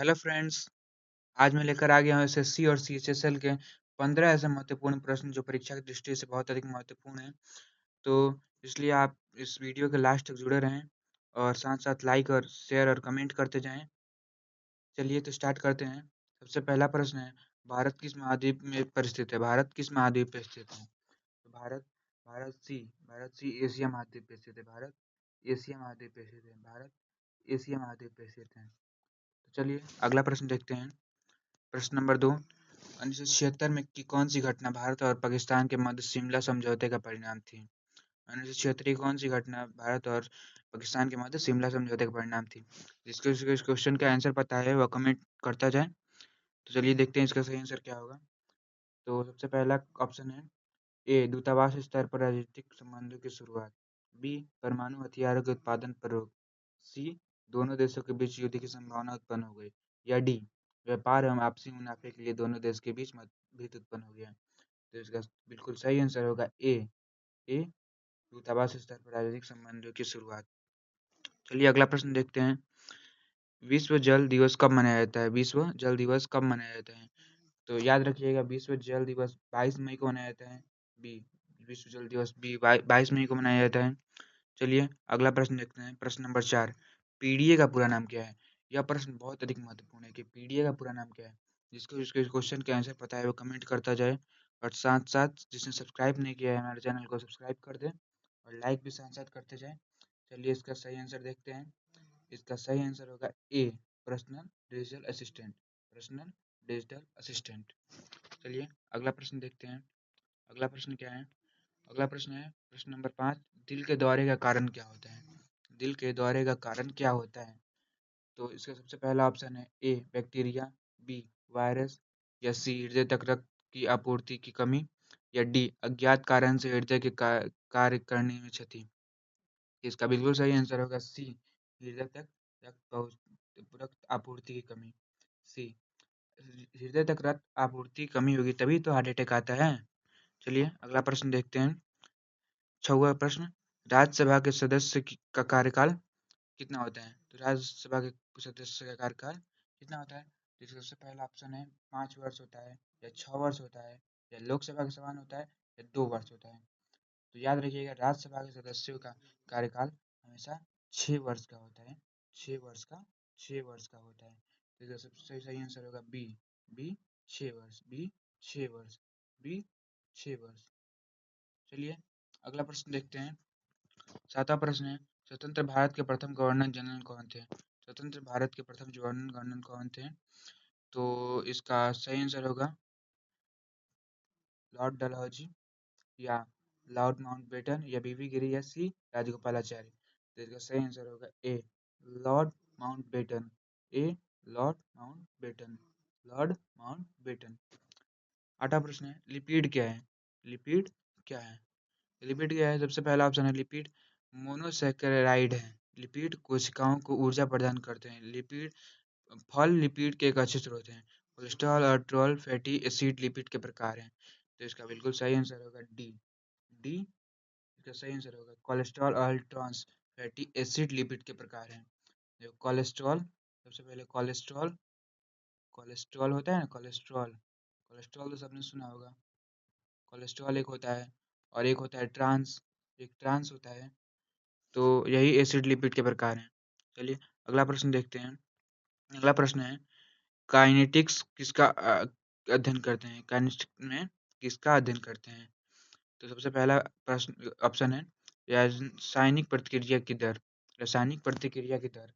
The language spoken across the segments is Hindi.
Hello friends. आज मैं लेकर आ गया हूँ एसएससी और सीएचएसएल के 15 ऐसे महत्वपूर्ण प्रश्न जो परीक्षा की दृष्टि से बहुत अधिक महत्वपूर्ण हैं। तो इसलिए आप इस वीडियो के लास्ट तक जुड़े रहें और साथ-साथ लाइक और शेयर और कमेंट करते जाएँ। चलिए तो स्टार्ट करते हैं। सबसे पहला प्रश्न है, भारत किस महाद्वीप में पर स्थित है? भारत किस महाद्वीप पे स्थित है? तो भारत सी एशिया महाद्वीप पे स्थित है। भारत एशिया महाद्वीप पे स्थित है। भारत एशिया महाद्वीप पे स्थित है। तो चलिए अगला प्रश्न देखते हैं। प्रश्न नंबर 2, 1976 में की कौन-सी घटना भारत और पाकिस्तान के मध्य शिमला समझौते का परिणाम थी? 1976 की कौन-सी घटना भारत और पाकिस्तान के मध्य शिमला समझौते का परिणाम थी? जिसको इसको इस क्वेश्चन का आंसर पता है वह कमेंट करता जाए। तो चलिए देखते हैं इसका सही आंसर क्या होगा। तो सबसे पहला ऑप्शन है ए, दूतावास स्तर पर राजनीतिक संबंधों की शुरुआत। बी, परमाणु हथियारों के उत्पादन पर रोक। सी, दोनों देशों के बीच युद्ध की संभावना उत्पन्न हो गई। या डी, व्यापार एवं आपसी मुनाफे के लिए दोनों देश के बीच मतभेद उत्पन्न हो गया। तो इसका बिल्कुल सही आंसर होगा ए, दूतावास स्तर पर राजनीतिक संबंधों की शुरुआत। चलिए अगला प्रश्न देखते हैं। विश्व जल दिवस कब मनाया जाता है? विश्व जल दिवस कब मनाया जाता है? तो याद रखिएगा, विश्व जल दिवस 22 मई को मनाया जाता है। बी, विश्व जल दिवस बी 22 मई को मनाया जाता है। चलिए अगला प्रश्न देखते हैं। प्रश्न नंबर 4, पीडीए का पूरा नाम क्या है? यह प्रश्न बहुत अधिक महत्वपूर्ण है कि पीडीए का पूरा नाम क्या है। जिसको इसके क्वेश्चन के आंसर पता है वो कमेंट करता जाए और साथ-साथ जिसने सब्सक्राइब नहीं किया है हमारे चैनल को सब्सक्राइब कर दे और लाइक भी साथ-साथ करते जाएँ। चलिए इसका सही आंसर देखते हैं। इसका सही आंसर होगा A, personal digital assistant. Personal digital assistant. चलिए अगला प्रश्न देखते हैं। अगला प्रश्न क्या है? अगला प्रश्न है प्रश्न नंबर 5, दिल के दौरे का कारण क्या होता है? दिल के दौरे का कारण क्या होता है? तो इसका सबसे पहला ऑप्शन है ए, बैक्टीरिया। B, virus. या सी, हृदय तक रक्त की आपूर्ति की कमी। या डी, अज्ञात कारण से हृदय के कार्य करने में क्षति। इसका बिल्कुल सही आंसर होगा सी, हृदय तक रक्त आपूर्ति की कमी। सी, हृदय तक रक्त आपूर्ति की कमी होगी तभी तो हार्ट अटैक आता है। चलिए अगला प्रश्न देखते हैं। 6वां प्रश्न, राज्यसभा के सदस्य का कार्यकाल कितना होता है? तो राज्यसभा के सदस्य का कार्यकाल कितना होता है? तो इसका सबसे पहला ऑप्शन है 5 वर्ष होता है, या 6 वर्ष होता है, या लोकसभा के समान होता है, या 2 वर्ष होता है। तो याद रखिएगा, राज्यसभा के सदस्यों का कार्यकाल हमेशा 6 वर्ष का होता है। 6 वर्ष का 6 वर्ष का होता है। तो इसका सबसे सही आंसर होगा बी 6 वर्ष। बी 6 वर्ष। बी 6 वर्ष। चलिए अगला प्रश्न देखते हैं। 7वां प्रश्न है, स्वतंत्र भारत के प्रथम गवर्नर जनरल कौन थे? स्वतंत्र भारत के प्रथम गवर्नर कौन थे? तो इसका सही आंसर होगा लॉर्ड डलहौजी, या लॉर्ड माउंटबेटन, या बीबी गिरी, या सी, राजगोपालाचारी। तो इसका सही आंसर होगा A, Lord Mountbatten. A, Lord Mountbatten. Lord Mountbatten. 8वां प्रश्न है, लिपिड क्या है? लिपिड क्या है? लिपिड क्या है? सबसे पहला ऑप्शन है लिपिड मोनोसैकेराइड है। लिपिड कोशिकाओं को ऊर्जा प्रदान करते हैं। लिपिड फल लिपिड के एक अच्छे स्रोत हैं। कोलेस्ट्रॉल और ट्रोल फैटी एसिड लिपिड के प्रकार हैं। तो इसका बिल्कुल सही आंसर होगा डी। डी इसका सही आंसर होगा कोलेस्ट्रॉल और ट्रांस फैटी एसिड लिपिड के प्रकार हैं। देखो कोलेस्ट्रॉल, सबसे पहले कोलेस्ट्रॉल, कोलेस्ट्रॉल होता है ना, कोलेस्ट्रॉल। कोलेस्ट्रॉल तो सबने सुना होगा। कोलेस्ट्रॉल एक होता है और एक होता है ट्रांस, एक ट्रांस होता है। तो यही एसिड लिपिड के प्रकार हैं। चलिए अगला प्रश्न देखते हैं। अगला प्रश्न है, काइनेटिक्स किसका अध्ययन करते हैं? काइनेटिक्स में किसका अध्ययन करते हैं? तो सबसे पहला प्रश्न ऑप्शन है रासायनिक प्रतिक्रिया की दर। रासायनिक प्रतिक्रिया की दर।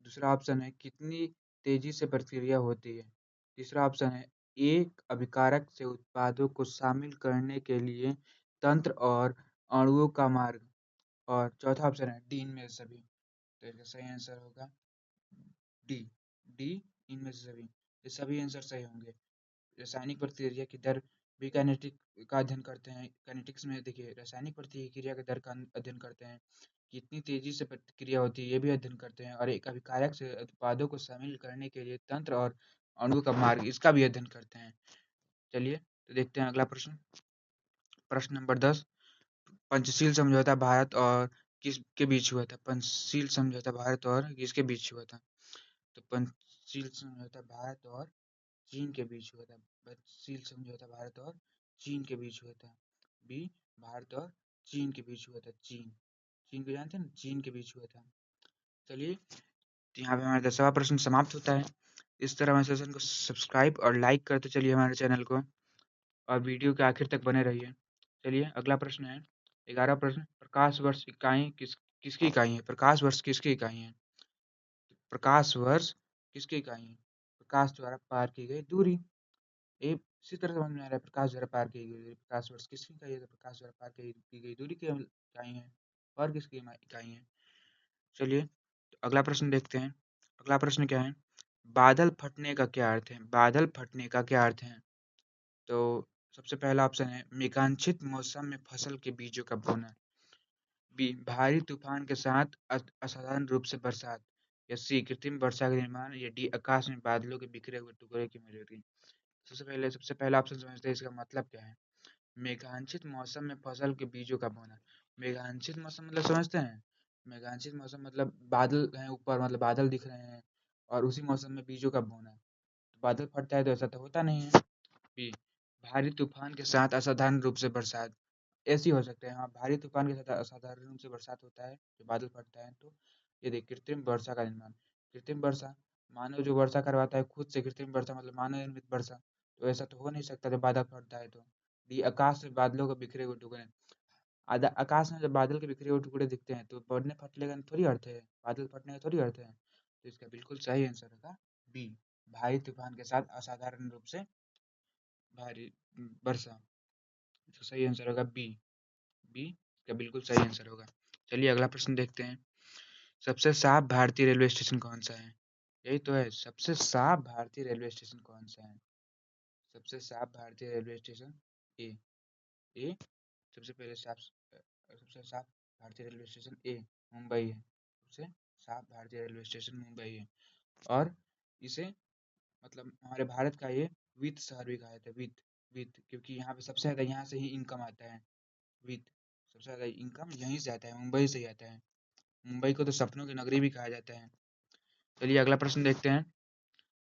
दूसरा ऑप्शन है कितनी तेजी से प्रतिक्रिया होती है। तीसरा ऑप्शन है एक अभिकारक से उत्पादों को शामिल करने के लिए तंत्र और अणुओं का मार्ग। और चौथा ऑप्शन है डी, इनमें से सभी। तो इसका सही आंसर होगा डी। डी, इनमें से सभी। ये सभी आंसर सही होंगे। रासायनिक प्रतिक्रिया की दर भी काइनेटिक का अध्ययन करते हैं। काइनेटिक्स में देखिए रासायनिक प्रतिक्रिया की दर का अध्ययन करते हैं, कितनी तेजी से प्रतिक्रिया होती है ये भी अध्ययन करते हैं, और एक अभिकारक से उत्पादों को शामिल करने के लिए तंत्र और अणु का मार्ग, इसका भी अध्ययन करते हैं। चलिए तो देखते हैं अगला प्रश्न। प्रश्न नंबर 10, पंचशील समझौता भारत और किसके बीच हुआ था? पंचशील समझौता भारत और किसके बीच हुआ था? तो शील समझौता भारत और चीन के बीच हुआ था। शील समझौता भारत और चीन के बीच हुआ था। बी, भारत और चीन के बीच हुआ था। चीन चीन को जानते हैं ना, चीन के बीच हुआ था। चलिए, तो यहाँ पे हमारा 10वां प्रश्न समाप्त होता है। इस तरह हमारे सेशन को सब्सक्राइब और लाइक करते चलिए हमारे चैनल को, और वीडियो के आखिर तक बने रहिए। चलिए, अगला प्रश्न है 11वां प्रश्न। प्रकाश वर्ष इकाई किसकी इकाई है? प्रकाश वर्ष किसकी इकाई है? प्रकाश वर्ष किसकी इकाई है? प्रकाश द्वारा पार की गई दूरी। ये इसी तरह समझ में आ रहा है, प्रकाश द्वारा पार की गई दूरी। प्रकाश वर्ष किसकी इकाई है? तो प्रकाश द्वारा पार की गई दूरी की इकाई है। और किसकी इकाई है? चलिए, तो अगला प्रश्न देखते हैं। अगला प्रश्न क्या है? बादल फटने का क्या अर्थ है? बादल फटने का क्या अर्थ है? तो सबसे पहला ऑप्शन है मेघांचित मौसम में फसल के बीजों का बोना। बी, भारी तूफान के साथ असाधारण रूप से बरसात। या सी, कृत्रिम वर्षा का निर्माण। या डी, आकाश में बादलों के बिखरे हुए टुकड़े की मौजूदगी। सबसे पहला ऑप्शन समझते हैं, इसका मतलब क्या है? मेघांचित मौसम में फसल के बीजों का बोना। मेघांचित मौसम मतलब समझते हैं? मेघांचित मौसम मतलब बादल हैं ऊपर, मतलब बादल दिख रहे हैं और उसी मौसम में बीजों का बोना। तो बादल फटता है तो ऐसा तो होता नहीं है। बी, भारी तूफान के साथ असाधारण रूप से बरसात। ऐसे ही हो सकते हैं, हाँ, भारी तूफान के साथ असाधारण रूप से बरसात होता है, जो बादल फटता है। तो ये देखिए, कृत्रिम वर्षा का निर्माण। कृत्रिम वर्षा, मानव जो वर्षा करवाता है खुद से। कृत्रिम वर्षा मतलब मानव निर्मित वर्षा। तो ऐसा तो हो नहीं सकता जब बादल फटता है तो। डी, आकाश में बादलों के बिखरे हुए टुकड़े। आधा आकाश में जब बादल के बिखरे हुए टुकड़े दिखते हैं तो बढ़ने फटने का थोड़ी अर्थ है, बादल फटने का थोड़ी अर्थ है। तो इसका बिल्कुल सही आंसर होगा बी, भारी तूफान के साथ असाधारण रूप से भारी वर्षा। इसका सही आंसर होगा बी। बी का बिल्कुल सही आंसर होगा। चलिए, अगला प्रश्न देखते हैं। सबसे साफ भारतीय रेलवे स्टेशन कौन सा है? यही तो है, सबसे साफ भारतीय रेलवे स्टेशन कौन सा है? सबसे साफ भारतीय रेलवे स्टेशन ए। ए सबसे पहले सबसे साफ भारतीय रेलवे स्टेशन ए, मुंबई है। सबसे साफ भारतीय रेलवे स्टेशन मुंबई है। और इसे मतलब हमारे भारत का ये वित्त शहर भी कहा जाता है। वित्त वित्त क्योंकि यहाँ पे सबसे ज़्यादा यहाँ से ही इनकम आता है। वित्त, सबसे ज़्यादा इनकम यहीं से आता है, मुंबई से ही आता है। मुंबई को तो सपनों की नगरी भी कहा जाता है। चलिए, अगला प्रश्न देखते हैं।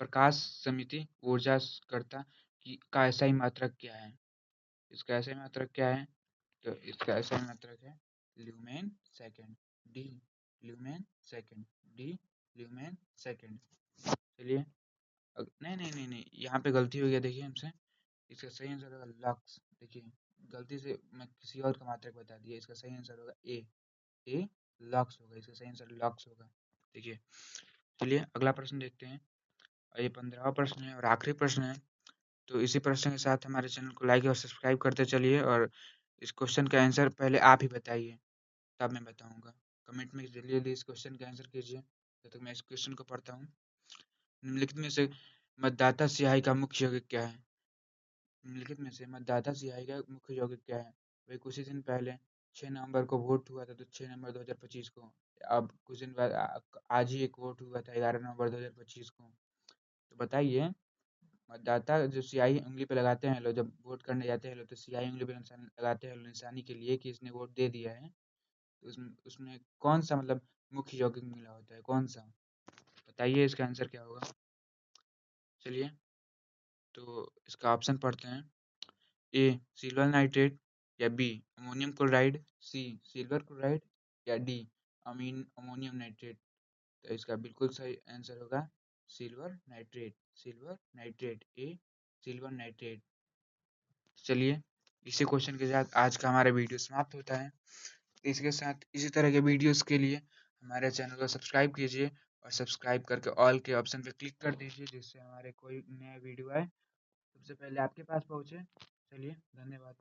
प्रकाश समिति ऊर्जाकर्ता की का एसआई मात्रक क्या है? इसका एसआई मात्रक क्या है? तो इसका एसआई मात्रक है lumen second. D, lumen second. D, lumen second. चलिए, नहीं नहीं नहीं नहीं, यहाँ पे गलती हो गया, देखिए हमसे। इसका सही आंसर होगा लक्स। देखिए, गलती से मैं किसी और का मात्रक बता दिया। इसका सही आंसर होगा ए लक्स होगा। इसका सही आंसर लक्स होगा। देखिए, चलिए अगला प्रश्न देखते हैं। और ये 15वां प्रश्न है और आखिरी प्रश्न है। तो इसी प्रश्न के साथ हमारे चैनल को लाइक और सब्सक्राइब करते चलिए, और इस क्वेश्चन का आंसर पहले आप ही बताइए, तब मैं बताऊंगा। कमेंट में जल्दी जल्दी इस क्वेश्चन का आंसर कीजिए जब तक मैं इस क्वेश्चन को पढ़ता हूँ। निम्नलिखित में से मतदाता स्याही का मुख्य यौगिक क्या है? निम्नलिखित में से मतदाता स्याही का मुख्य यौगिक क्या है? वही कुछ ही दिन पहले 6 नवंबर को वोट हुआ था, तो 6 नवंबर 2025 को। अब कुछ दिन बाद आज ही एक वोट हुआ था 11 नवंबर 2025 को। तो बताइए, मतदाता जो स्याही उंगली पे लगाते हैं लोग, जब वोट करने जाते हैं लोग, तो स्याही उंगली पे निशान लगाते हैं लोग, निशानी के लिए कि इसने वोट दे दिया है। तो उसमें उसमें कौन सा मतलब मुख्य यौगिक मिला होता है, कौन सा? बताइए, इसका आंसर क्या होगा? चलिए, तो इसका ऑप्शन पढ़ते हैं। ए, सिल्वर नाइट्रेट। या बी, अमोनियम क्लोराइड। सी, सिल्वर क्लोराइड। या डी, अमोनियम नाइट्रेट। तो इसका बिल्कुल सही आंसर होगा सिल्वर नाइट्रेट। सिल्वर नाइट्रेट, ए, सिल्वर नाइट्रेट। चलिए, इसी क्वेश्चन के साथ आज का हमारा वीडियो समाप्त होता है। इसके साथ इसी तरह के वीडियोस के लिए हमारे चैनल को सब्सक्राइब कीजिए, और सब्सक्राइब करके ऑल के ऑप्शन पे क्लिक कर दीजिए, जिससे हमारे कोई नया वीडियो आए सबसे पहले आपके पास पहुँचे। चलिए, धन्यवाद।